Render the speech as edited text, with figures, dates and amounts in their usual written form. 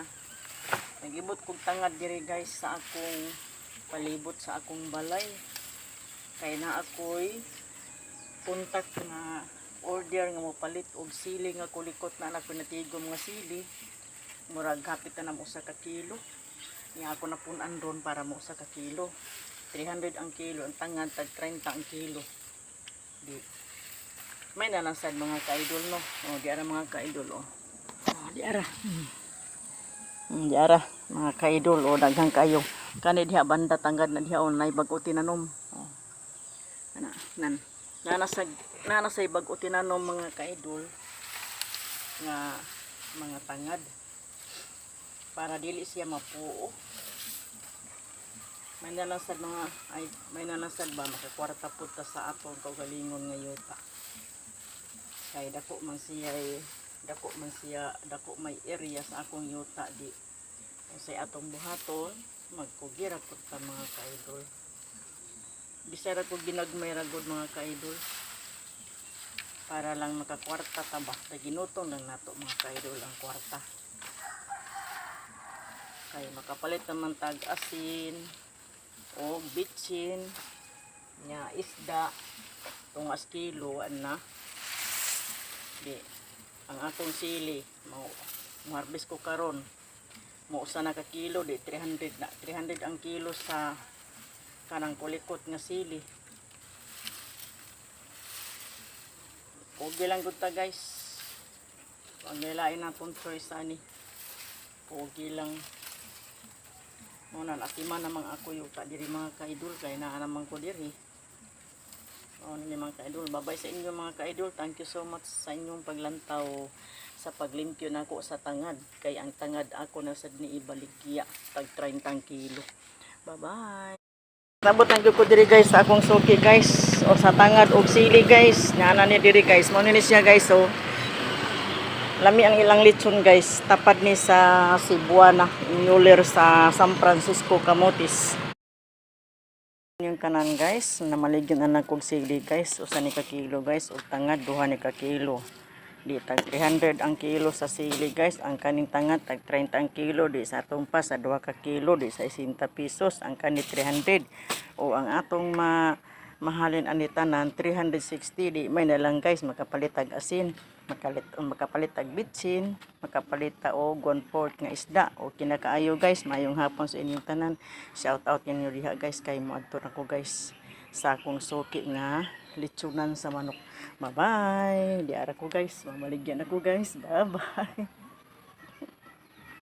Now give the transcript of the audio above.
na. Nagibot kog tangad diri guys sa akong palibot sa akong balay. Kay na ako'y kontak nga order nga mopalit og sili nga kulikot na anak pinatigom nga sili. Murag hapit na mo usa ka kilo. Nga ako napunan ron para mo usa ka kilo. 300 ang kilo, ang tangad tag 30 ang kilo. Di. May nalansad mga ka-idol no. Oh, di ara mga ka-idol oh. Oh, di ara. Di ara mga ka-idol oh, daghang kayo. Kani diha banda tangad na diha on nay bag-o tinanom. Oh. Nanasay bag-o tinanom mga ka-idol nga mga tangad para dili siya mapuo. May nalansad ba makakwarta pud ta sa atong kaugalingon nga yuta. Kay dako may area sa akong yuta di. Kasi atong buhaton magkugira pud ta mga ka-idol. Bisara ko ginagmay ragod mga ka-idol. Para lang makakwarta ta ba. Ginutong lang nato mga ka-idol ang kwarta. Kay makapalit naman tag asin o bitsin nya isda tungas kilo na di ang atong sili mo harvest ko karon mo usa na ka kilo di 300 ang kilo sa kanang kulikot nga sili. Pogi lang gud ta guys, pag nilain naton choice ani pogi lang. Muna nakiman namang ako yuta diri mga ka-idol kay naa naman ko diri. Ni mga ka-idol, babay sa inyo mga ka-idol. Thank you so much sa inyong paglantaw sa paglimpyo nako sa tangad. Kay ang tangad ako na sad ni ibaligya tag 30 kilo. Bye bye. Nabot ang ko diri guys sa akong suki guys o sa tangad og sili guys. Nga ni diri guys. Mo ni siya guys so. Lami ang ilang lechon guys, tapad ni sa Cebuana, Mueller sa San Francisco, Camotes. Yung kanan guys, namaligyan anak kong sili guys, usa ni ka kilo guys, ug tangad 2 ni ka kilo. Di tag 300 ang kilo sa sili guys, ang kaning tangad tag 30 ang kilo, di sa atong pa sa 2 ka kilo, di sa 60 pesos, ang kani 300. O ang atong mahalin anitanan 360 di may na lang guys makapalit tag asin makapalit tag bitsin makapalit ta og 1/4 nga isda o kinakaayo guys mayong hapon sa inyong tanan shout out ninyo diha guys kay moadto nako guys sa akong suki nga litsunan sa manok. Bye bye di ara ko guys mamaligyan ako guys. Bye bye.